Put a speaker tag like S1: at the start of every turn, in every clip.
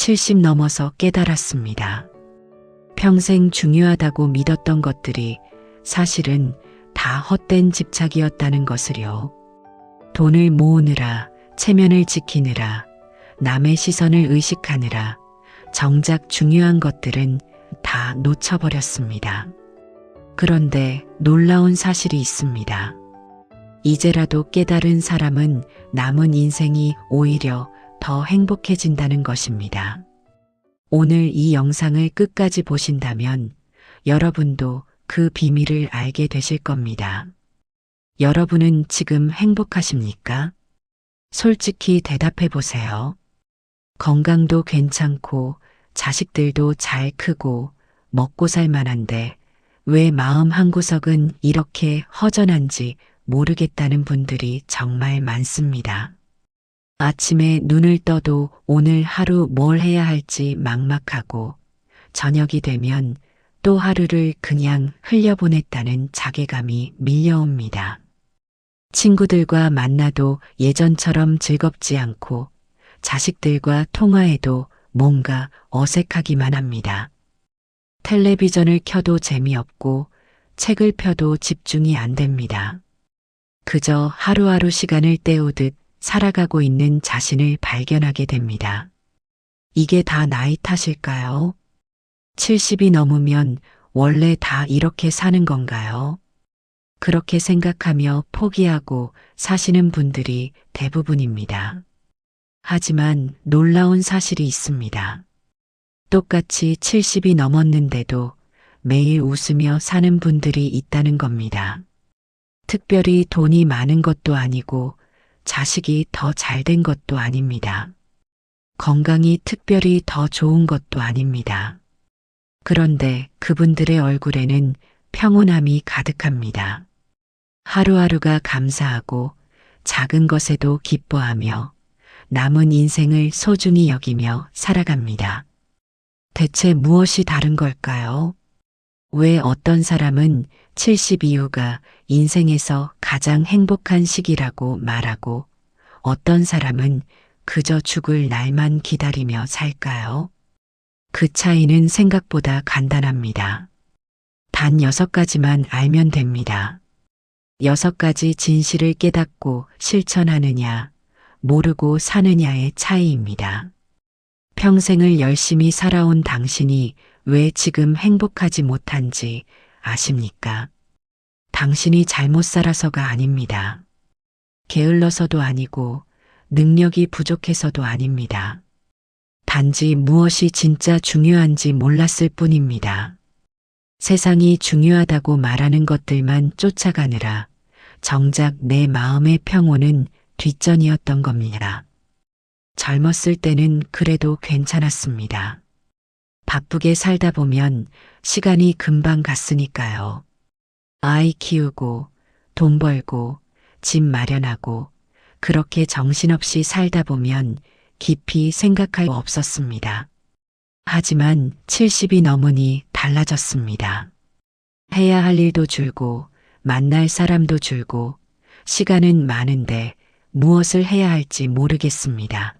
S1: 70 넘어서 깨달았습니다. 평생 중요하다고 믿었던 것들이 사실은 다 헛된 집착이었다는 것을요. 돈을 모으느라, 체면을 지키느라, 남의 시선을 의식하느라 정작 중요한 것들은 다 놓쳐버렸습니다. 그런데 놀라운 사실이 있습니다. 이제라도 깨달은 사람은 남은 인생이 오히려 더 행복해진다는 것입니다. 오늘 이 영상을 끝까지 보신다면 여러분도 그 비밀을 알게 되실 겁니다. 여러분은 지금 행복하십니까? 솔직히 대답해 보세요. 건강도 괜찮고 자식들도 잘 크고 먹고 살 만한데 왜 마음 한구석은 이렇게 허전한지 모르겠다는 분들이 정말 많습니다. 아침에 눈을 떠도 오늘 하루 뭘 해야 할지 막막하고 저녁이 되면 또 하루를 그냥 흘려보냈다는 자괴감이 밀려옵니다. 친구들과 만나도 예전처럼 즐겁지 않고 자식들과 통화해도 뭔가 어색하기만 합니다. 텔레비전을 켜도 재미없고 책을 펴도 집중이 안 됩니다. 그저 하루하루 시간을 때우듯 살아가고 있는 자신을 발견하게 됩니다. 이게 다 나이 탓일까요? 70이 넘으면 원래 다 이렇게 사는 건가요? 그렇게 생각하며 포기하고 사시는 분들이 대부분입니다. 하지만 놀라운 사실이 있습니다. 똑같이 70이 넘었는데도 매일 웃으며 사는 분들이 있다는 겁니다. 특별히 돈이 많은 것도 아니고 자식이 더 잘된 것도 아닙니다. 건강이 특별히 더 좋은 것도 아닙니다. 그런데 그분들의 얼굴에는 평온함이 가득합니다. 하루하루가 감사하고 작은 것에도 기뻐하며 남은 인생을 소중히 여기며 살아갑니다. 대체 무엇이 다른 걸까요? 왜 어떤 사람은 70 이후가 인생에서 가장 행복한 시기라고 말하고 어떤 사람은 그저 죽을 날만 기다리며 살까요? 그 차이는 생각보다 간단합니다. 단 6가지만 알면 됩니다. 6가지 진실을 깨닫고 실천하느냐, 모르고 사느냐의 차이입니다. 평생을 열심히 살아온 당신이 왜 지금 행복하지 못한지 아십니까? 당신이 잘못 살아서가 아닙니다. 게을러서도 아니고 능력이 부족해서도 아닙니다. 단지 무엇이 진짜 중요한지 몰랐을 뿐입니다. 세상이 중요하다고 말하는 것들만 쫓아가느라 정작 내 마음의 평온은 뒷전이었던 겁니다. 젊었을 때는 그래도 괜찮았습니다. 바쁘게 살다 보면 시간이 금방 갔으니까요. 아이 키우고 돈 벌고 집 마련하고 그렇게 정신없이 살다 보면 깊이 생각할 수 없었습니다. 하지만 70이 넘으니 달라졌습니다. 해야 할 일도 줄고 만날 사람도 줄고 시간은 많은데 무엇을 해야 할지 모르겠습니다.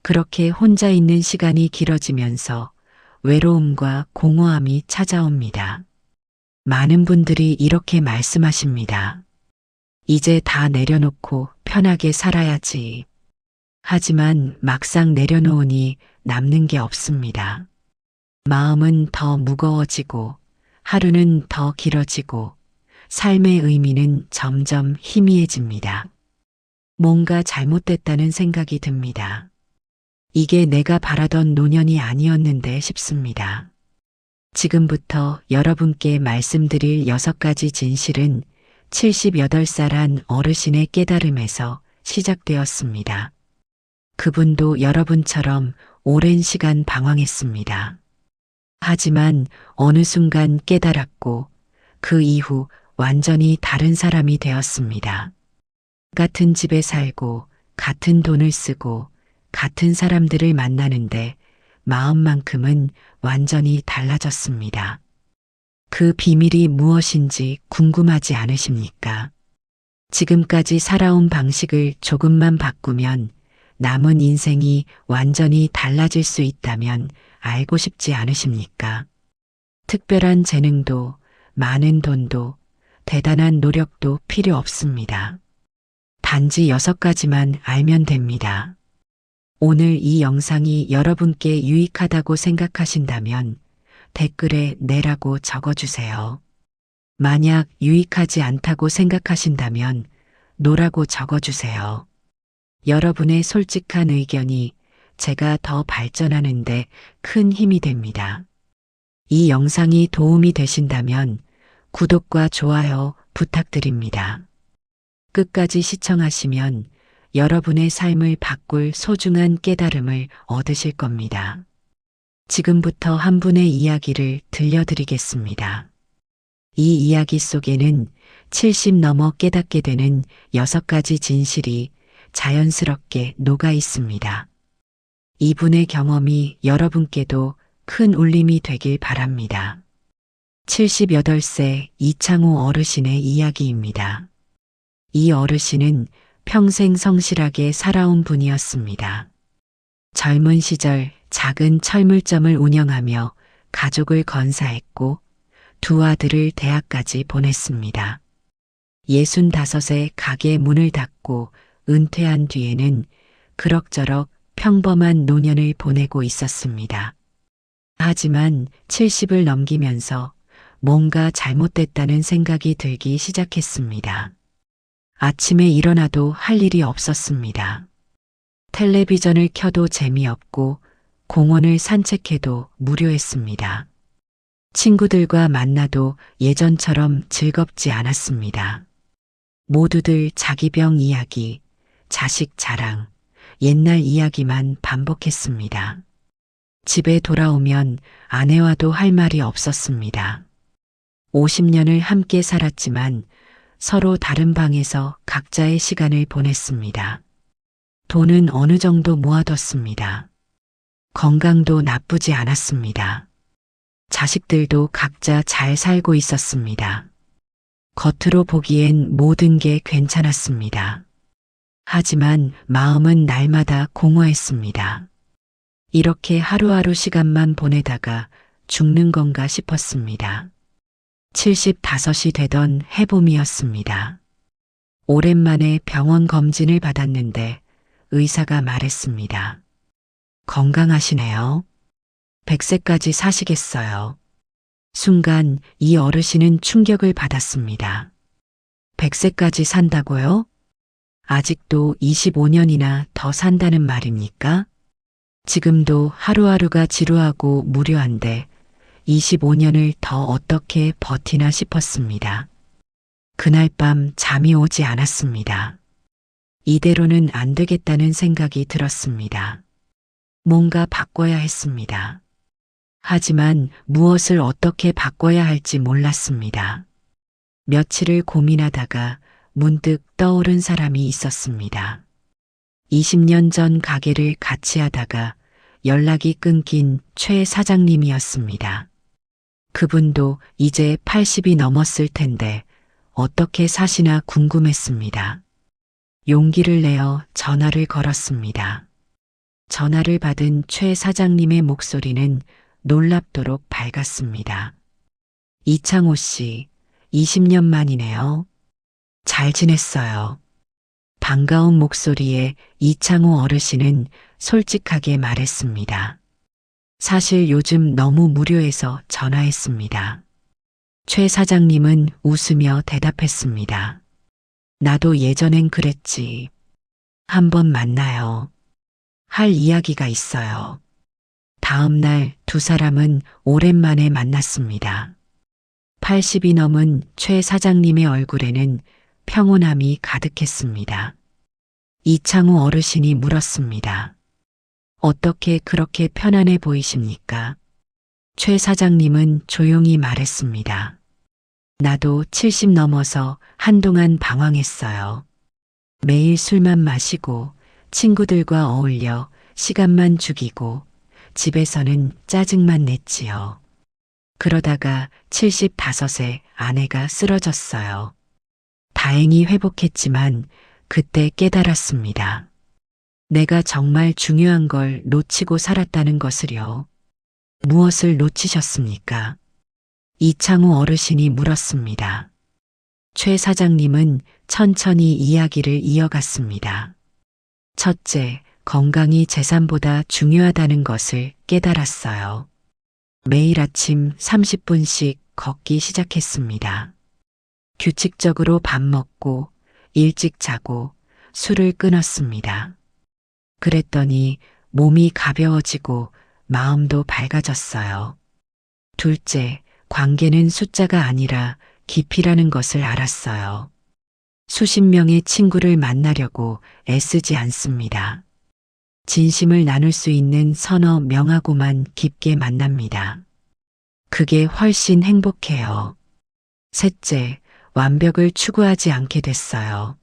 S1: 그렇게 혼자 있는 시간이 길어지면서 외로움과 공허함이 찾아옵니다. 많은 분들이 이렇게 말씀하십니다. 이제 다 내려놓고 편하게 살아야지. 하지만 막상 내려놓으니 남는 게 없습니다. 마음은 더 무거워지고 하루는 더 길어지고 삶의 의미는 점점 희미해집니다. 뭔가 잘못됐다는 생각이 듭니다. 이게 내가 바라던 노년이 아니었는데 싶습니다. 지금부터 여러분께 말씀드릴 6가지 진실은 78살 한 어르신의 깨달음에서 시작되었습니다. 그분도 여러분처럼 오랜 시간 방황했습니다. 하지만 어느 순간 깨달았고 그 이후 완전히 다른 사람이 되었습니다. 같은 집에 살고 같은 돈을 쓰고 같은 사람들을 만나는데 마음만큼은 완전히 달라졌습니다. 그 비밀이 무엇인지 궁금하지 않으십니까? 지금까지 살아온 방식을 조금만 바꾸면 남은 인생이 완전히 달라질 수 있다면 알고 싶지 않으십니까? 특별한 재능도, 많은 돈도, 대단한 노력도 필요 없습니다. 단지 6가지만 알면 됩니다. 오늘 이 영상이 여러분께 유익하다고 생각하신다면 댓글에 네라고 적어주세요. 만약 유익하지 않다고 생각하신다면 노라고 적어주세요. 여러분의 솔직한 의견이 제가 더 발전하는데 큰 힘이 됩니다. 이 영상이 도움이 되신다면 구독과 좋아요 부탁드립니다. 끝까지 시청하시면 여러분의 삶을 바꿀 소중한 깨달음을 얻으실 겁니다. 지금부터 한 분의 이야기를 들려드리겠습니다. 이 이야기 속에는 70 넘어 깨닫게 되는 6가지 진실이 자연스럽게 녹아 있습니다. 이분의 경험이 여러분께도 큰 울림이 되길 바랍니다. 78세 이창호 어르신의 이야기입니다. 이 어르신은 평생 성실하게 살아온 분이었습니다. 젊은 시절 작은 철물점을 운영하며 가족을 건사했고 2 아들을 대학까지 보냈습니다. 65세 가게 문을 닫고 은퇴한 뒤에는 그럭저럭 평범한 노년을 보내고 있었습니다. 하지만 70을 넘기면서 뭔가 잘못됐다는 생각이 들기 시작했습니다. 아침에 일어나도 할 일이 없었습니다. 텔레비전을 켜도 재미없고 공원을 산책해도 무료했습니다. 친구들과 만나도 예전처럼 즐겁지 않았습니다. 모두들 자기병 이야기, 자식 자랑, 옛날 이야기만 반복했습니다. 집에 돌아오면 아내와도 할 말이 없었습니다. 50년을 함께 살았지만 서로 다른 방에서 각자의 시간을 보냈습니다. 돈은 어느 정도 모아뒀습니다. 건강도 나쁘지 않았습니다. 자식들도 각자 잘 살고 있었습니다. 겉으로 보기엔 모든 게 괜찮았습니다. 하지만 마음은 날마다 공허했습니다. 이렇게 하루하루 시간만 보내다가 죽는 건가 싶었습니다. 75이 되던 해봄이었습니다. 오랜만에 병원 검진을 받았는데 의사가 말했습니다. 건강하시네요. 100세까지 사시겠어요. 순간 이 어르신은 충격을 받았습니다. 100세까지 산다고요? 아직도 25년이나 더 산다는 말입니까? 지금도 하루하루가 지루하고 무료한데 25년을 더 어떻게 버티나 싶었습니다. 그날 밤 잠이 오지 않았습니다. 이대로는 안 되겠다는 생각이 들었습니다. 뭔가 바꿔야 했습니다. 하지만 무엇을 어떻게 바꿔야 할지 몰랐습니다. 며칠을 고민하다가 문득 떠오른 사람이 있었습니다. 20년 전 가게를 같이 하다가 연락이 끊긴 최 사장님이었습니다. 그분도 이제 80이 넘었을 텐데 어떻게 사시나 궁금했습니다. 용기를 내어 전화를 걸었습니다. 전화를 받은 최 사장님의 목소리는 놀랍도록 밝았습니다. 이창호 씨, 20년 만이네요. 잘 지냈어요. 반가운 목소리에 이창호 어르신은 솔직하게 말했습니다. 사실 요즘 너무 무료해서 전화했습니다. 최 사장님은 웃으며 대답했습니다. 나도 예전엔 그랬지. 한번 만나요. 할 이야기가 있어요. 다음 날 2 사람은 오랜만에 만났습니다. 80이 넘은 최 사장님의 얼굴에는 평온함이 가득했습니다. 이창호 어르신이 물었습니다. 어떻게 그렇게 편안해 보이십니까? 최 사장님은 조용히 말했습니다. 나도 70 넘어서 한동안 방황했어요. 매일 술만 마시고 친구들과 어울려 시간만 죽이고 집에서는 짜증만 냈지요. 그러다가 75세 아내가 쓰러졌어요. 다행히 회복했지만 그때 깨달았습니다. 내가 정말 중요한 걸 놓치고 살았다는 것을요. 무엇을 놓치셨습니까? 이창우 어르신이 물었습니다. 최 사장님은 천천히 이야기를 이어갔습니다. 첫째, 건강이 재산보다 중요하다는 것을 깨달았어요. 매일 아침 30분씩 걷기 시작했습니다. 규칙적으로 밥 먹고 일찍 자고 술을 끊었습니다. 그랬더니 몸이 가벼워지고 마음도 밝아졌어요. 둘째, 관계는 숫자가 아니라 깊이라는 것을 알았어요. 수십 명의 친구를 만나려고 애쓰지 않습니다. 진심을 나눌 수 있는 서너 명하고만 깊게 만납니다. 그게 훨씬 행복해요. 셋째, 완벽을 추구하지 않게 됐어요.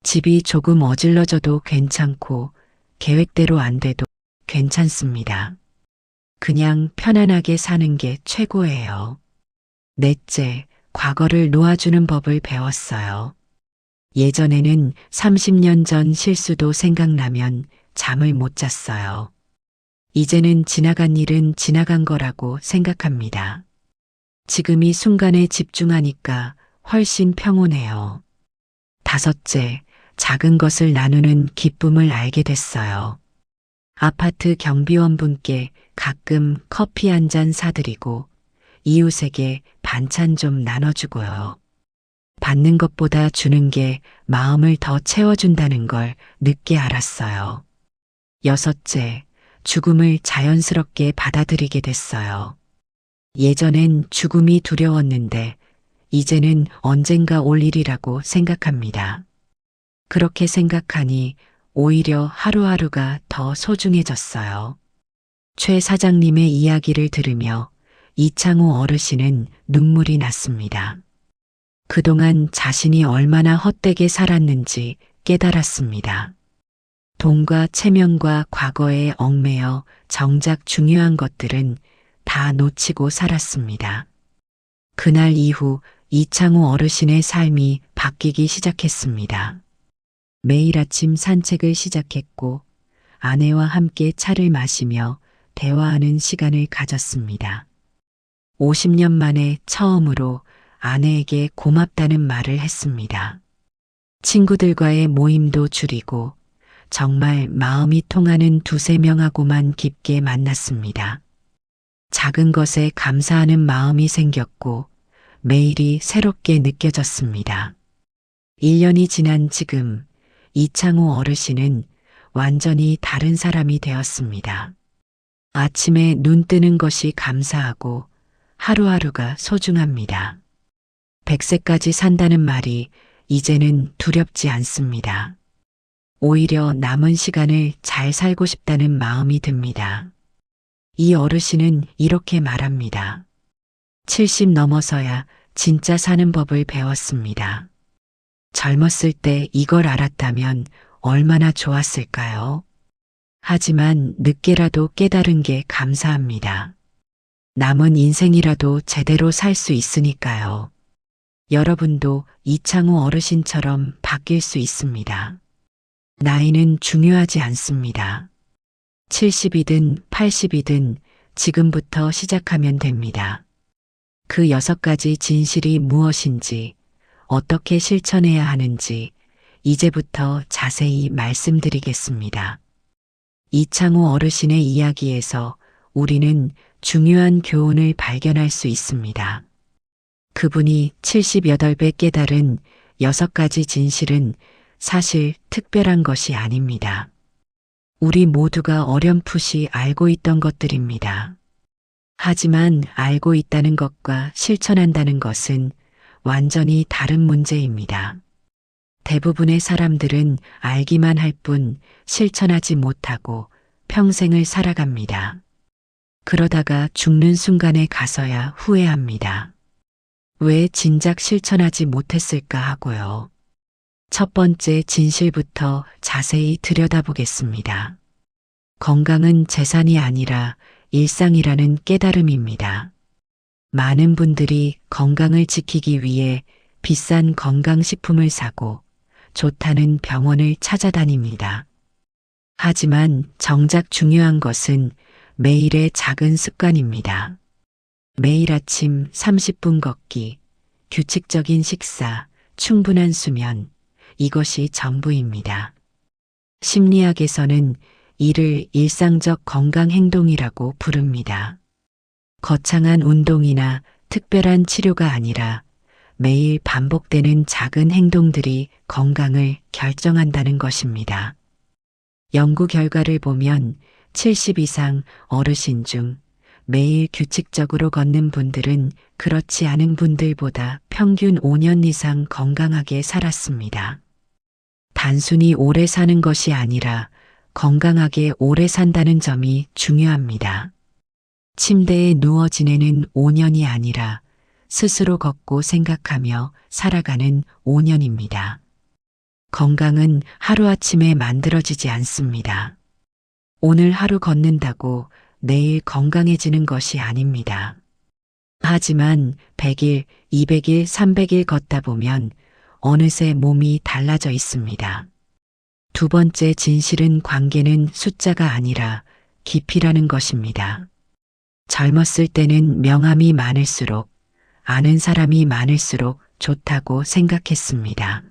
S1: 집이 조금 어질러져도 괜찮고 계획대로 안 돼도 괜찮습니다. 그냥 편안하게 사는 게 최고예요. 넷째, 과거를 놓아주는 법을 배웠어요. 예전에는 30년 전 실수도 생각나면 잠을 못 잤어요. 이제는 지나간 일은 지나간 거라고 생각합니다. 지금 이 순간에 집중하니까 훨씬 평온해요. 다섯째, 작은 것을 나누는 기쁨을 알게 됐어요. 아파트 경비원분께 가끔 커피 한 잔 사드리고 이웃에게 반찬 좀 나눠주고요. 받는 것보다 주는 게 마음을 더 채워준다는 걸 늦게 알았어요. 여섯째, 죽음을 자연스럽게 받아들이게 됐어요. 예전엔 죽음이 두려웠는데 이제는 언젠가 올 일이라고 생각합니다. 그렇게 생각하니 오히려 하루하루가 더 소중해졌어요. 최 사장님의 이야기를 들으며 이창우 어르신은 눈물이 났습니다. 그동안 자신이 얼마나 헛되게 살았는지 깨달았습니다. 돈과 체면과 과거에 얽매여 정작 중요한 것들은 다 놓치고 살았습니다. 그날 이후 이창우 어르신의 삶이 바뀌기 시작했습니다. 매일 아침 산책을 시작했고 아내와 함께 차를 마시며 대화하는 시간을 가졌습니다. 50년 만에 처음으로 아내에게 고맙다는 말을 했습니다. 친구들과의 모임도 줄이고 정말 마음이 통하는 두세 명하고만 깊게 만났습니다. 작은 것에 감사하는 마음이 생겼고 매일이 새롭게 느껴졌습니다. 1년이 지난 지금 이창우 어르신은 완전히 다른 사람이 되었습니다. 아침에 눈 뜨는 것이 감사하고 하루하루가 소중합니다. 100세까지 산다는 말이 이제는 두렵지 않습니다. 오히려 남은 시간을 잘 살고 싶다는 마음이 듭니다. 이 어르신은 이렇게 말합니다. 70 넘어서야 진짜 사는 법을 배웠습니다. 젊었을 때 이걸 알았다면 얼마나 좋았을까요? 하지만 늦게라도 깨달은 게 감사합니다. 남은 인생이라도 제대로 살 수 있으니까요. 여러분도 이창우 어르신처럼 바뀔 수 있습니다. 나이는 중요하지 않습니다. 70이든 80이든 지금부터 시작하면 됩니다. 그 6가지 진실이 무엇인지, 어떻게 실천해야 하는지 이제부터 자세히 말씀드리겠습니다. 이창우 어르신의 이야기에서 우리는 중요한 교훈을 발견할 수 있습니다. 그분이 78배 깨달은 6가지 진실은 사실 특별한 것이 아닙니다. 우리 모두가 어렴풋이 알고 있던 것들입니다. 하지만 알고 있다는 것과 실천한다는 것은 완전히 다른 문제입니다. 대부분의 사람들은 알기만 할 뿐 실천하지 못하고 평생을 살아갑니다. 그러다가 죽는 순간에 가서야 후회합니다. 왜 진작 실천하지 못했을까 하고요. 첫 번째 진실부터 자세히 들여다보겠습니다. 건강은 재산이 아니라 일상이라는 깨달음입니다. 많은 분들이 건강을 지키기 위해 비싼 건강식품을 사고 좋다는 병원을 찾아다닙니다. 하지만 정작 중요한 것은 매일의 작은 습관입니다. 매일 아침 30분 걷기, 규칙적인 식사, 충분한 수면, 이것이 전부입니다. 심리학에서는 이를 일상적 건강 행동이라고 부릅니다. 거창한 운동이나 특별한 치료가 아니라 매일 반복되는 작은 행동들이 건강을 결정한다는 것입니다. 연구 결과를 보면 70 이상 어르신 중 매일 규칙적으로 걷는 분들은 그렇지 않은 분들보다 평균 5년 이상 건강하게 살았습니다. 단순히 오래 사는 것이 아니라 건강하게 오래 산다는 점이 중요합니다. 침대에 누워 지내는 5년이 아니라 스스로 걷고 생각하며 살아가는 5년입니다. 건강은 하루아침에 만들어지지 않습니다. 오늘 하루 걷는다고 내일 건강해지는 것이 아닙니다. 하지만 100일, 200일, 300일 걷다 보면 어느새 몸이 달라져 있습니다. 두 번째 진실은 관계는 숫자가 아니라 깊이라는 것입니다. 젊었을 때는 명함이 많을수록, 아는 사람이 많을수록 좋다고 생각했습니다.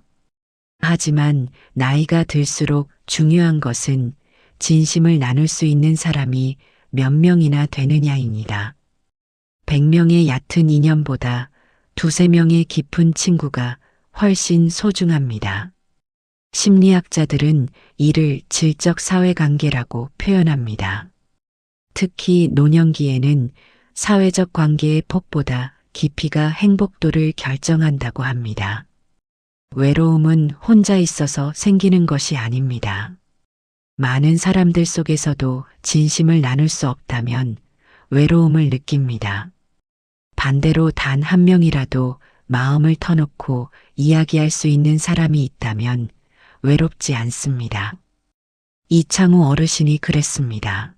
S1: 하지만 나이가 들수록 중요한 것은 진심을 나눌 수 있는 사람이 몇 명이나 되느냐입니다. 100명의 얕은 인연보다 2~3명의 깊은 친구가 훨씬 소중합니다. 심리학자들은 이를 질적 사회관계라고 표현합니다. 특히 노년기에는 사회적 관계의 폭보다 깊이가 행복도를 결정한다고 합니다. 외로움은 혼자 있어서 생기는 것이 아닙니다. 많은 사람들 속에서도 진심을 나눌 수 없다면 외로움을 느낍니다. 반대로 단 한 명이라도 마음을 터놓고 이야기할 수 있는 사람이 있다면 외롭지 않습니다. 이창우 어르신이 그랬습니다.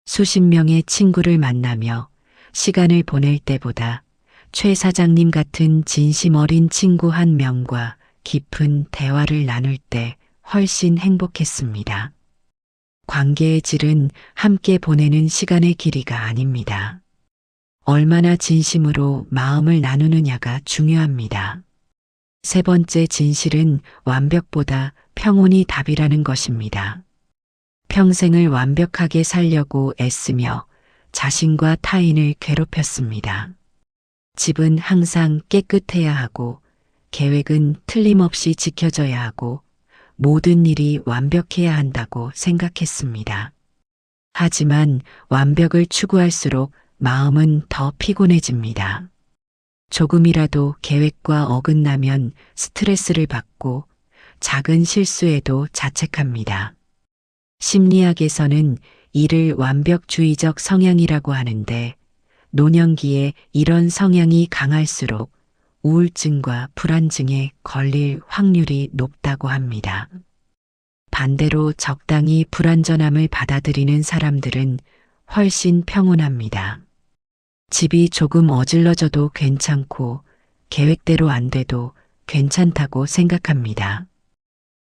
S1: 수십 명의 친구를 만나며 시간을 보낼 때보다 최 사장님 같은 진심 어린 친구 한 명과 깊은 대화를 나눌 때 훨씬 행복했습니다. 관계의 질은 함께 보내는 시간의 길이가 아닙니다. 얼마나 진심으로 마음을 나누느냐가 중요합니다. 세 번째 진실은 완벽보다 평온이 답이라는 것입니다. 평생을 완벽하게 살려고 애쓰며 자신과 타인을 괴롭혔습니다. 집은 항상 깨끗해야 하고 계획은 틀림없이 지켜져야 하고 모든 일이 완벽해야 한다고 생각했습니다. 하지만 완벽을 추구할수록 마음은 더 피곤해집니다. 조금이라도 계획과 어긋나면 스트레스를 받고 작은 실수에도 자책합니다. 심리학에서는 이를 완벽주의적 성향이라고 하는데 노년기에 이런 성향이 강할수록 우울증과 불안증에 걸릴 확률이 높다고 합니다. 반대로 적당히 불완전함을 받아들이는 사람들은 훨씬 평온합니다. 집이 조금 어질러져도 괜찮고 계획대로 안 돼도 괜찮다고 생각합니다.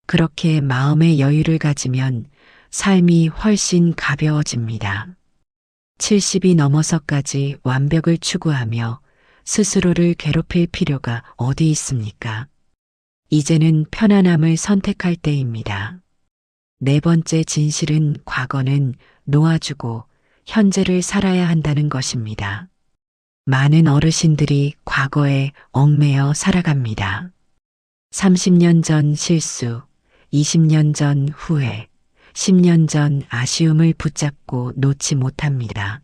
S1: 그렇게 마음의 여유를 가지면 삶이 훨씬 가벼워집니다. 70이 넘어서까지 완벽을 추구하며 스스로를 괴롭힐 필요가 어디 있습니까? 이제는 편안함을 선택할 때입니다. 네 번째 진실은 과거는 놓아주고 현재를 살아야 한다는 것입니다. 많은 어르신들이 과거에 얽매여 살아갑니다. 30년 전 실수, 20년 전 후회, 10년 전 아쉬움을 붙잡고 놓지 못합니다.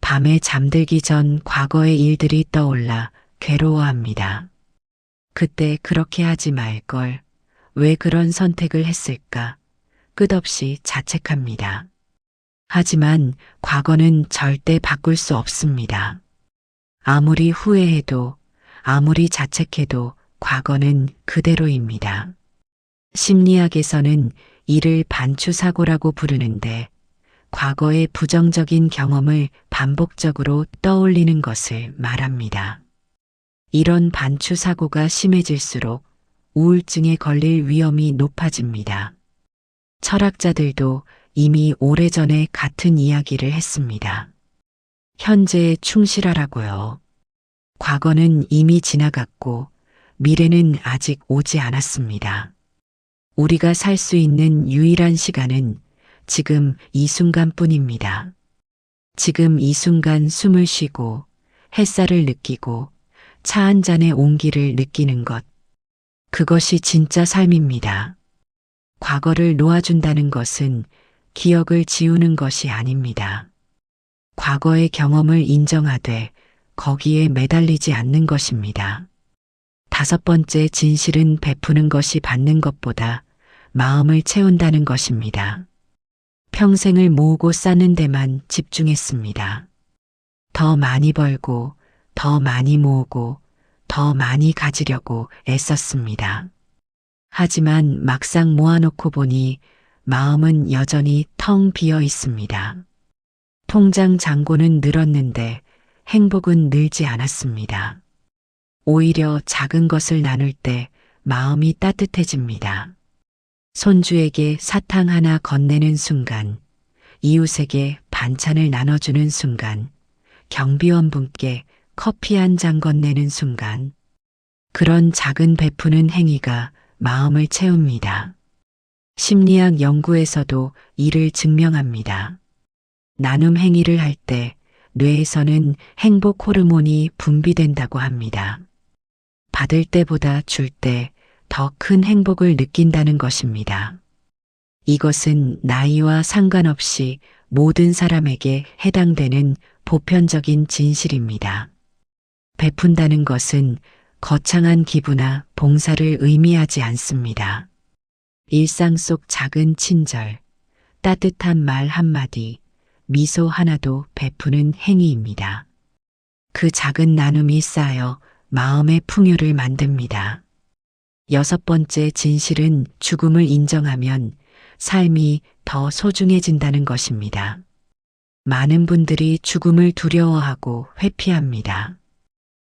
S1: 밤에 잠들기 전 과거의 일들이 떠올라 괴로워합니다. 그때 그렇게 하지 말 걸, 왜 그런 선택을 했을까? 끝없이 자책합니다. 하지만 과거는 절대 바꿀 수 없습니다. 아무리 후회해도, 아무리 자책해도 과거는 그대로입니다. 심리학에서는 이를 반추사고라고 부르는데 과거의 부정적인 경험을 반복적으로 떠올리는 것을 말합니다. 이런 반추사고가 심해질수록 우울증에 걸릴 위험이 높아집니다. 철학자들도 이미 오래전에 같은 이야기를 했습니다. 현재에 충실하라고요. 과거는 이미 지나갔고 미래는 아직 오지 않았습니다. 우리가 살 수 있는 유일한 시간은 지금 이 순간뿐입니다. 지금 이 순간 숨을 쉬고 햇살을 느끼고 차 한 잔의 온기를 느끼는 것. 그것이 진짜 삶입니다. 과거를 놓아준다는 것은 기억을 지우는 것이 아닙니다. 과거의 경험을 인정하되 거기에 매달리지 않는 것입니다. 5번째 진실은 베푸는 것이 받는 것보다 마음을 채운다는 것입니다. 평생을 모으고 쌓는 데만 집중했습니다. 더 많이 벌고 더 많이 모으고 더 많이 가지려고 애썼습니다. 하지만 막상 모아놓고 보니 마음은 여전히 텅 비어 있습니다. 통장 잔고는 늘었는데 행복은 늘지 않았습니다. 오히려 작은 것을 나눌 때 마음이 따뜻해집니다. 손주에게 사탕 하나 건네는 순간, 이웃에게 반찬을 나눠주는 순간, 경비원분께 커피 한 잔 건네는 순간, 그런 작은 베푸는 행위가 마음을 채웁니다. 심리학 연구에서도 이를 증명합니다. 나눔 행위를 할 때 뇌에서는 행복 호르몬이 분비된다고 합니다. 받을 때보다 줄 때 더 큰 행복을 느낀다는 것입니다. 이것은 나이와 상관없이 모든 사람에게 해당되는 보편적인 진실입니다. 베푼다는 것은 거창한 기부나 봉사를 의미하지 않습니다. 일상 속 작은 친절, 따뜻한 말 한마디, 미소 하나도 베푸는 행위입니다. 그 작은 나눔이 쌓여 마음의 풍요를 만듭니다. 6번째 진실은 죽음을 인정하면 삶이 더 소중해진다는 것입니다. 많은 분들이 죽음을 두려워하고 회피합니다.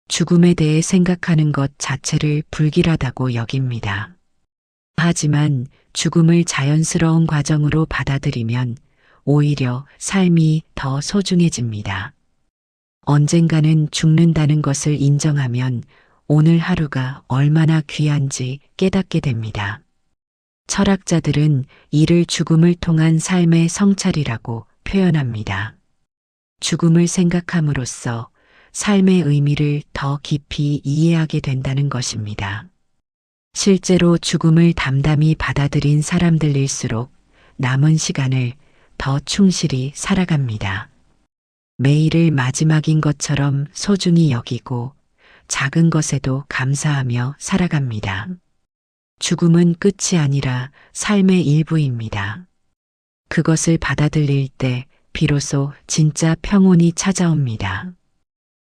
S1: 죽음에 대해 생각하는 것 자체를 불길하다고 여깁니다. 하지만 죽음을 자연스러운 과정으로 받아들이면 오히려 삶이 더 소중해집니다. 언젠가는 죽는다는 것을 인정하면 오늘 하루가 얼마나 귀한지 깨닫게 됩니다. 철학자들은 이를 죽음을 통한 삶의 성찰이라고 표현합니다. 죽음을 생각함으로써 삶의 의미를 더 깊이 이해하게 된다는 것입니다. 실제로 죽음을 담담히 받아들인 사람들일수록 남은 시간을 더 충실히 살아갑니다. 매일을 마지막인 것처럼 소중히 여기고 작은 것에도 감사하며 살아갑니다. 죽음은 끝이 아니라 삶의 일부입니다. 그것을 받아들일 때 비로소 진짜 평온이 찾아옵니다.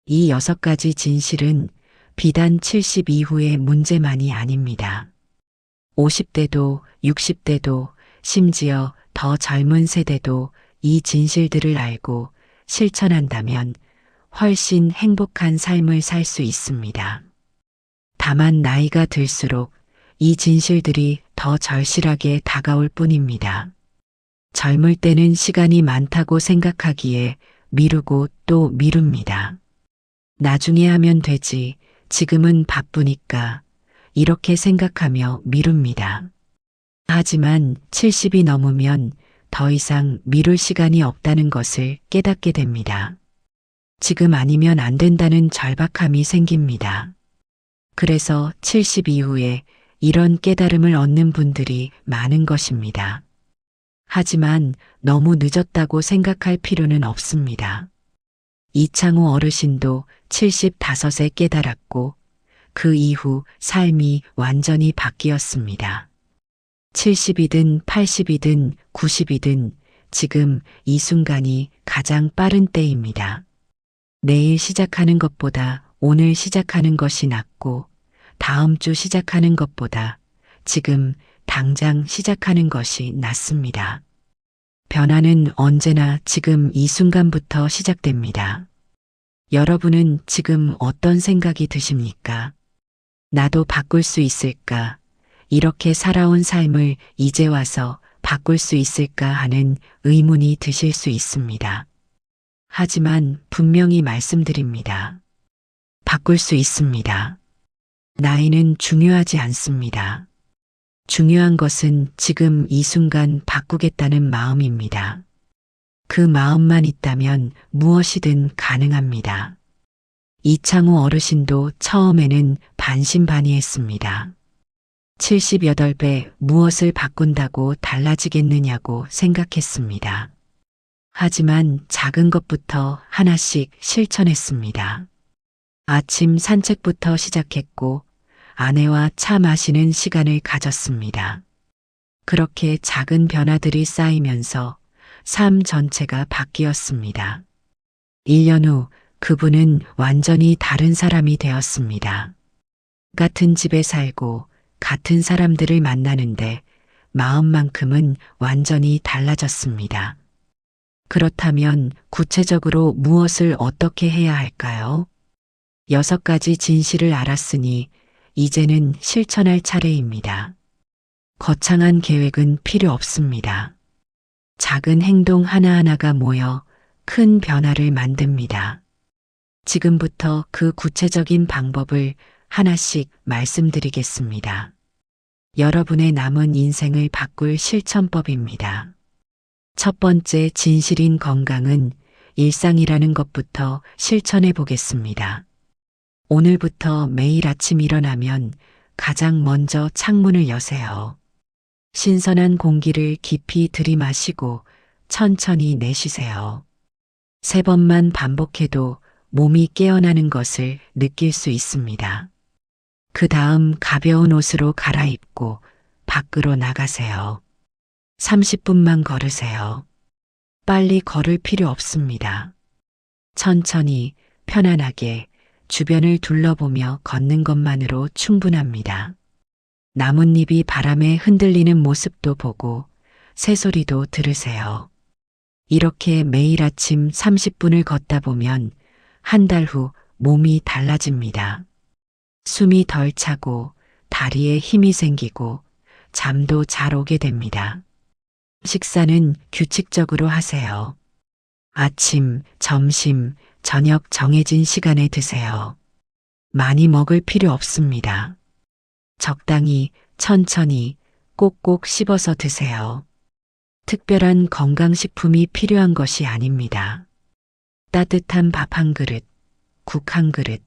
S1: 이 6가지 진실은 비단 70 이후의 문제만이 아닙니다. 50대도 60대도 심지어 더 젊은 세대도 이 진실들을 알고 실천한다면 훨씬 행복한 삶을 살 수 있습니다. 다만 나이가 들수록 이 진실들이 더 절실하게 다가올 뿐입니다. 젊을 때는 시간이 많다고 생각하기에 미루고 또 미룹니다. 나중에 하면 되지, 지금은 바쁘니까 이렇게 생각하며 미룹니다. 하지만 70이 넘으면 더 이상 미룰 시간이 없다는 것을 깨닫게 됩니다. 지금 아니면 안 된다는 절박함이 생깁니다. 그래서 70 이후에 이런 깨달음을 얻는 분들이 많은 것입니다. 하지만 너무 늦었다고 생각할 필요는 없습니다. 이창호 어르신도 75에 깨달았고 그 이후 삶이 완전히 바뀌었습니다. 70이든 80이든 90이든 지금 이 순간이 가장 빠른 때입니다. 내일 시작하는 것보다 오늘 시작하는 것이 낫고 다음 주 시작하는 것보다 지금 당장 시작하는 것이 낫습니다. 변화는 언제나 지금 이 순간부터 시작됩니다. 여러분은 지금 어떤 생각이 드십니까? 나도 바꿀 수 있을까? 이렇게 살아온 삶을 이제 와서 바꿀 수 있을까 하는 의문이 드실 수 있습니다. 하지만 분명히 말씀드립니다. 바꿀 수 있습니다. 나이는 중요하지 않습니다. 중요한 것은 지금 이 순간 바꾸겠다는 마음입니다. 그 마음만 있다면 무엇이든 가능합니다. 이창호 어르신도 처음에는 반신반의했습니다. 78배 무엇을 바꾼다고 달라지겠느냐고 생각했습니다. 하지만 작은 것부터 하나씩 실천했습니다. 아침 산책부터 시작했고 아내와 차 마시는 시간을 가졌습니다. 그렇게 작은 변화들이 쌓이면서 삶 전체가 바뀌었습니다. 1년 후 그분은 완전히 다른 사람이 되었습니다. 같은 집에 살고 같은 사람들을 만나는데 마음만큼은 완전히 달라졌습니다. 그렇다면 구체적으로 무엇을 어떻게 해야 할까요? 6가지 진실을 알았으니 이제는 실천할 차례입니다. 거창한 계획은 필요 없습니다. 작은 행동 하나하나가 모여 큰 변화를 만듭니다. 지금부터 그 구체적인 방법을 하나씩 말씀드리겠습니다. 여러분의 남은 인생을 바꿀 실천법입니다. 첫 번째 진실인 건강은 일상이라는 것부터 실천해 보겠습니다. 오늘부터 매일 아침 일어나면 가장 먼저 창문을 여세요. 신선한 공기를 깊이 들이마시고 천천히 내쉬세요. 3번만 반복해도 몸이 깨어나는 것을 느낄 수 있습니다. 그 다음 가벼운 옷으로 갈아입고 밖으로 나가세요. 30분만 걸으세요. 빨리 걸을 필요 없습니다. 천천히 편안하게 주변을 둘러보며 걷는 것만으로 충분합니다. 나뭇잎이 바람에 흔들리는 모습도 보고 새소리도 들으세요. 이렇게 매일 아침 30분을 걷다 보면 한 달 후 몸이 달라집니다. 숨이 덜 차고 다리에 힘이 생기고 잠도 잘 오게 됩니다. 식사는 규칙적으로 하세요. 아침, 점심, 저녁 정해진 시간에 드세요. 많이 먹을 필요 없습니다. 적당히, 천천히, 꼭꼭 씹어서 드세요. 특별한 건강식품이 필요한 것이 아닙니다. 따뜻한 밥 한 그릇, 국 한 그릇,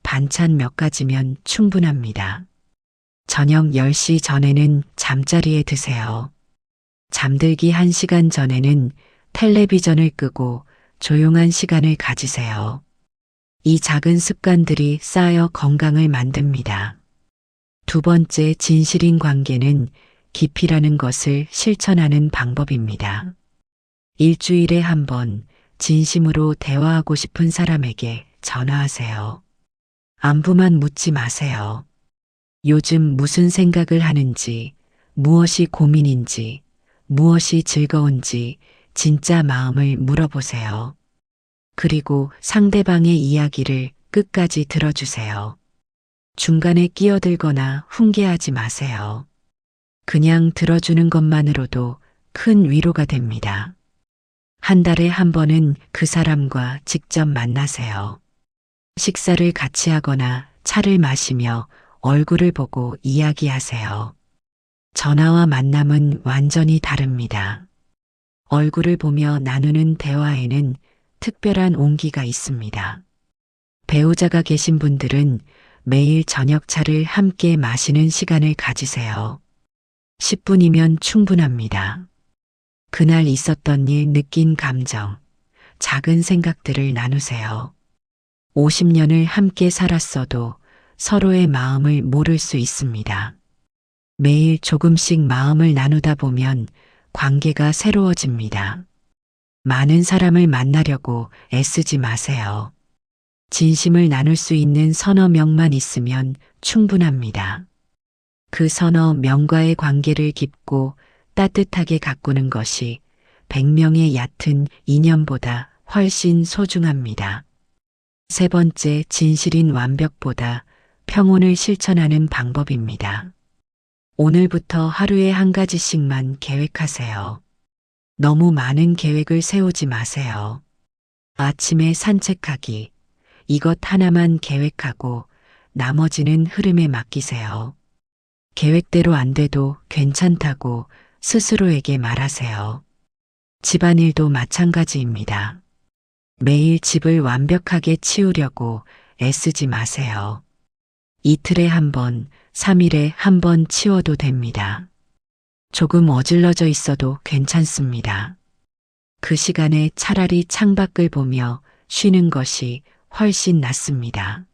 S1: 반찬 몇 가지면 충분합니다. 저녁 10시 전에는 잠자리에 드세요. 잠들기 1시간 전에는 텔레비전을 끄고 조용한 시간을 가지세요. 이 작은 습관들이 쌓여 건강을 만듭니다. 두 번째 진실인 관계는 깊이라는 것을 실천하는 방법입니다. 일주일에 한 번 진심으로 대화하고 싶은 사람에게 전화하세요. 안부만 묻지 마세요. 요즘 무슨 생각을 하는지, 무엇이 고민인지, 무엇이 즐거운지 진짜 마음을 물어보세요. 그리고 상대방의 이야기를 끝까지 들어주세요. 중간에 끼어들거나 훈계하지 마세요. 그냥 들어주는 것만으로도 큰 위로가 됩니다. 한 달에 한 번은 그 사람과 직접 만나세요. 식사를 같이 하거나 차를 마시며 얼굴을 보고 이야기하세요. 전화와 만남은 완전히 다릅니다. 얼굴을 보며 나누는 대화에는 특별한 온기가 있습니다. 배우자가 계신 분들은 매일 저녁차를 함께 마시는 시간을 가지세요. 10분이면 충분합니다. 그날 있었던 일, 느낀 감정, 작은 생각들을 나누세요. 50년을 함께 살았어도 서로의 마음을 모를 수 있습니다. 매일 조금씩 마음을 나누다 보면 관계가 새로워집니다. 많은 사람을 만나려고 애쓰지 마세요. 진심을 나눌 수 있는 서너 명만 있으면 충분합니다. 그 서너 명과의 관계를 깊고 따뜻하게 가꾸는 것이 100명의 얕은 인연보다 훨씬 소중합니다. 세 번째 진실인 완벽보다 평온을 실천하는 방법입니다. 오늘부터 하루에 한 가지씩만 계획하세요. 너무 많은 계획을 세우지 마세요. 아침에 산책하기. 이것 하나만 계획하고 나머지는 흐름에 맡기세요. 계획대로 안 돼도 괜찮다고 스스로에게 말하세요. 집안일도 마찬가지입니다. 매일 집을 완벽하게 치우려고 애쓰지 마세요. 이틀에 한 번, 3일에 한 번 치워도 됩니다. 조금 어질러져 있어도 괜찮습니다. 그 시간에 차라리 창밖을 보며 쉬는 것이 훨씬 낫습니다.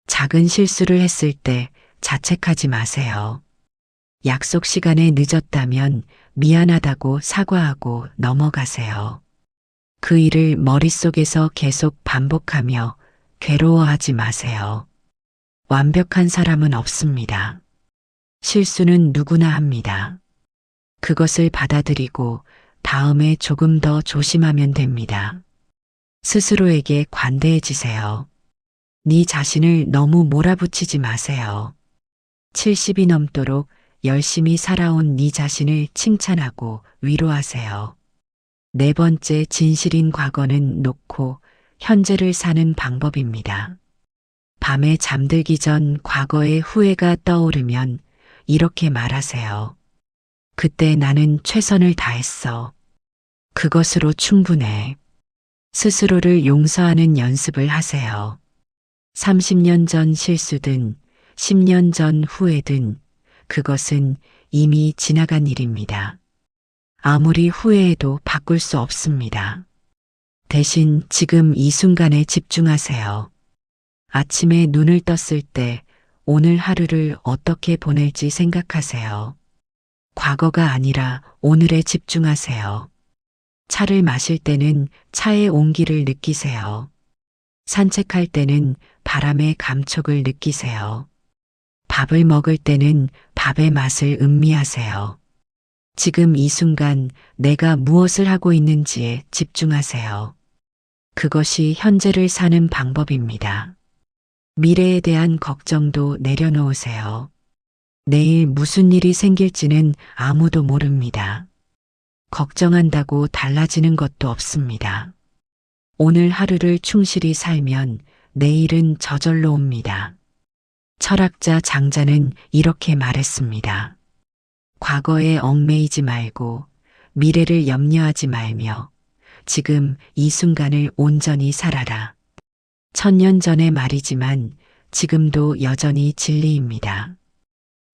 S1: 작은 실수를 했을 때 자책하지 마세요. 약속 시간에 늦었다면 미안하다고 사과하고 넘어가세요. 그 일을 머릿속에서 계속 반복하며 괴로워하지 마세요. 완벽한 사람은 없습니다. 실수는 누구나 합니다. 그것을 받아들이고 다음에 조금 더 조심하면 됩니다. 스스로에게 관대해지세요. 네 자신을 너무 몰아붙이지 마세요. 70이 넘도록 열심히 살아온 네 자신을 칭찬하고 위로하세요. 네 번째 진실인 과거는 놓고 현재를 사는 방법입니다. 밤에 잠들기 전 과거의 후회가 떠오르면 이렇게 말하세요. 그때 나는 최선을 다했어. 그것으로 충분해. 스스로를 용서하는 연습을 하세요. 30년 전 실수든 10년 전 후회든 그것은 이미 지나간 일입니다. 아무리 후회해도 바꿀 수 없습니다. 대신 지금 이 순간에 집중하세요. 아침에 눈을 떴을 때 오늘 하루를 어떻게 보낼지 생각하세요. 과거가 아니라 오늘에 집중하세요. 차를 마실 때는 차의 온기를 느끼세요. 산책할 때는 바람의 감촉을 느끼세요. 밥을 먹을 때는 밥의 맛을 음미하세요. 지금 이 순간 내가 무엇을 하고 있는지에 집중하세요. 그것이 현재를 사는 방법입니다. 미래에 대한 걱정도 내려놓으세요. 내일 무슨 일이 생길지는 아무도 모릅니다. 걱정한다고 달라지는 것도 없습니다. 오늘 하루를 충실히 살면 내일은 저절로 옵니다. 철학자 장자는 이렇게 말했습니다. 과거에 얽매이지 말고 미래를 염려하지 말며 지금 이 순간을 온전히 살아라. 1000년 전의 말이지만 지금도 여전히 진리입니다.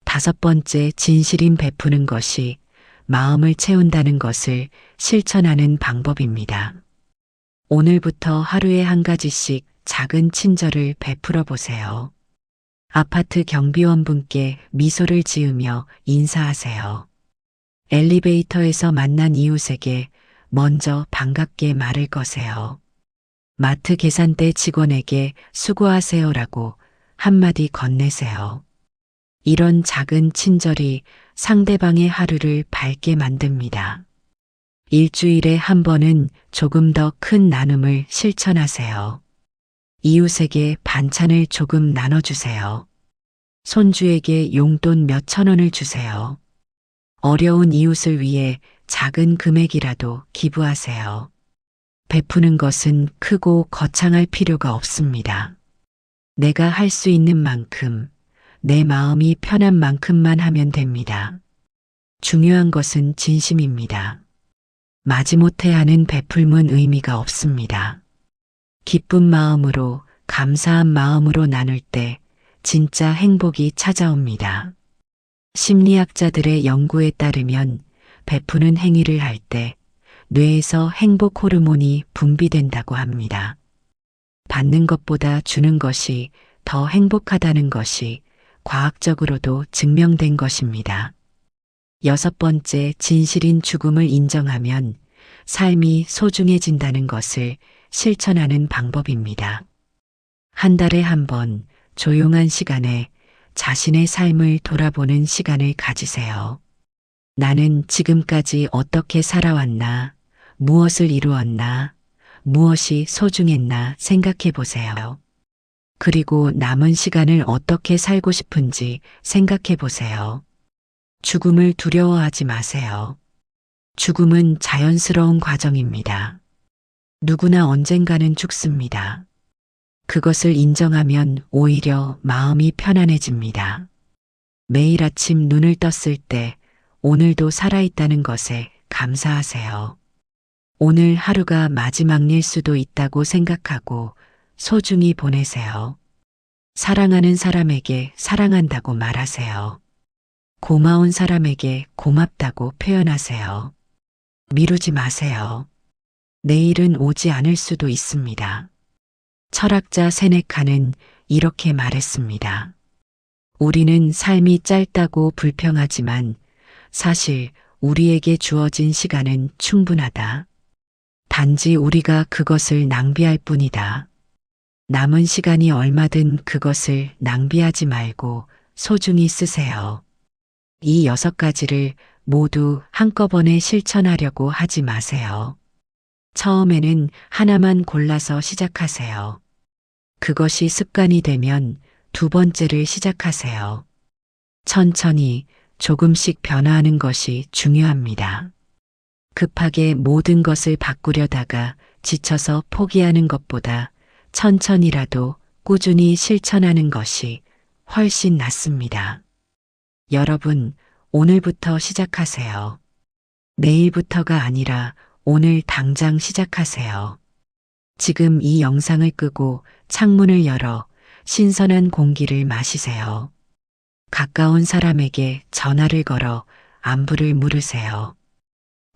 S1: 다섯 번째 진실인 베푸는 것이 마음을 채운다는 것을 실천하는 방법입니다. 오늘부터 하루에 한 가지씩 작은 친절을 베풀어 보세요. 아파트 경비원분께 미소를 지으며 인사하세요. 엘리베이터에서 만난 이웃에게 먼저 반갑게 말을 거세요. 마트 계산대 직원에게 수고하세요라고 한마디 건네세요. 이런 작은 친절이 상대방의 하루를 밝게 만듭니다. 일주일에 한 번은 조금 더 큰 나눔을 실천하세요. 이웃에게 반찬을 조금 나눠주세요. 손주에게 용돈 몇천 원을 주세요. 어려운 이웃을 위해 작은 금액이라도 기부하세요. 베푸는 것은 크고 거창할 필요가 없습니다. 내가 할 수 있는 만큼, 내 마음이 편한 만큼만 하면 됩니다. 중요한 것은 진심입니다. 마지못해 하는 베풀문 의미가 없습니다. 기쁜 마음으로, 감사한 마음으로 나눌 때 진짜 행복이 찾아옵니다. 심리학자들의 연구에 따르면 베푸는 행위를 할 때 뇌에서 행복 호르몬이 분비된다고 합니다. 받는 것보다 주는 것이 더 행복하다는 것이 과학적으로도 증명된 것입니다. 여섯 번째, 진실인 죽음을 인정하면 삶이 소중해진다는 것을 실천하는 방법입니다. 한 달에 한 번 조용한 시간에 자신의 삶을 돌아보는 시간을 가지세요. 나는 지금까지 어떻게 살아왔나, 무엇을 이루었나, 무엇이 소중했나 생각해 보세요. 그리고 남은 시간을 어떻게 살고 싶은지 생각해 보세요. 죽음을 두려워하지 마세요. 죽음은 자연스러운 과정입니다. 누구나 언젠가는 죽습니다. 그것을 인정하면 오히려 마음이 편안해집니다. 매일 아침 눈을 떴을 때 오늘도 살아있다는 것에 감사하세요. 오늘 하루가 마지막일 수도 있다고 생각하고 소중히 보내세요. 사랑하는 사람에게 사랑한다고 말하세요. 고마운 사람에게 고맙다고 표현하세요. 미루지 마세요. 내일은 오지 않을 수도 있습니다. 철학자 세네카는 이렇게 말했습니다. 우리는 삶이 짧다고 불평하지만 사실 우리에게 주어진 시간은 충분하다. 단지 우리가 그것을 낭비할 뿐이다. 남은 시간이 얼마든 그것을 낭비하지 말고 소중히 쓰세요. 이 6가지를 모두 한꺼번에 실천하려고 하지 마세요. 처음에는 하나만 골라서 시작하세요. 그것이 습관이 되면 2번째를 시작하세요. 천천히 조금씩 변화하는 것이 중요합니다. 급하게 모든 것을 바꾸려다가 지쳐서 포기하는 것보다 천천히라도 꾸준히 실천하는 것이 훨씬 낫습니다. 여러분, 오늘부터 시작하세요. 내일부터가 아니라 오늘 당장 시작하세요. 지금 이 영상을 끄고 창문을 열어 신선한 공기를 마시세요. 가까운 사람에게 전화를 걸어 안부를 물으세요.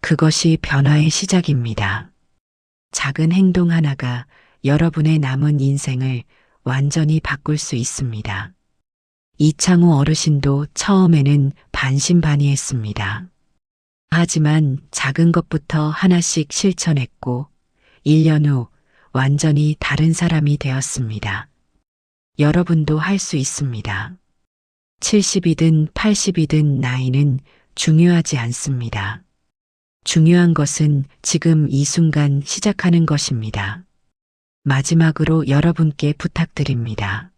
S1: 그것이 변화의 시작입니다. 작은 행동 하나가 여러분의 남은 인생을 완전히 바꿀 수 있습니다. 이창호 어르신도 처음에는 반신반의했습니다. 하지만 작은 것부터 하나씩 실천했고 1년 후 완전히 다른 사람이 되었습니다. 여러분도 할 수 있습니다. 70이든 80이든 나이는 중요하지 않습니다. 중요한 것은 지금 이 순간 시작하는 것입니다. 마지막으로 여러분께 부탁드립니다.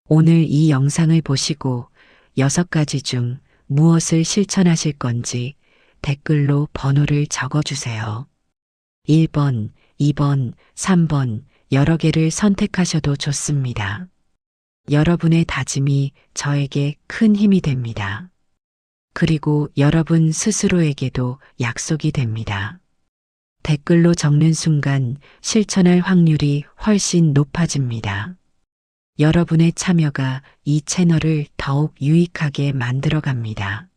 S1: 오늘 이 영상을 보시고 6가지 중 무엇을 실천하실 건지 댓글로 번호를 적어주세요. 1번, 2번, 3번 여러 개를 선택하셔도 좋습니다. 여러분의 다짐이 저에게 큰 힘이 됩니다. 그리고 여러분 스스로에게도 약속이 됩니다. 댓글로 적는 순간 실천할 확률이 훨씬 높아집니다. 여러분의 참여가 이 채널을 더욱 유익하게 만들어 갑니다.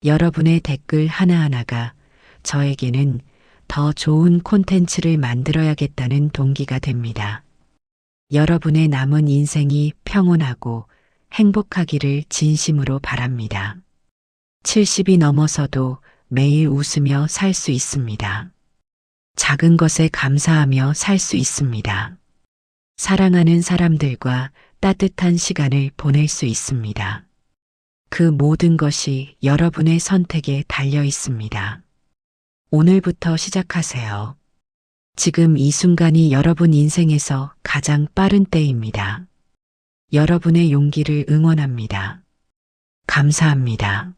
S1: 여러분의 댓글 하나하나가 저에게는 더 좋은 콘텐츠를 만들어야겠다는 동기가 됩니다. 여러분의 남은 인생이 평온하고 행복하기를 진심으로 바랍니다. 70이 넘어서도 매일 웃으며 살 수 있습니다. 작은 것에 감사하며 살 수 있습니다. 사랑하는 사람들과 따뜻한 시간을 보낼 수 있습니다. 그 모든 것이 여러분의 선택에 달려 있습니다. 오늘부터 시작하세요. 지금 이 순간이 여러분 인생에서 가장 빠른 때입니다. 여러분의 용기를 응원합니다. 감사합니다.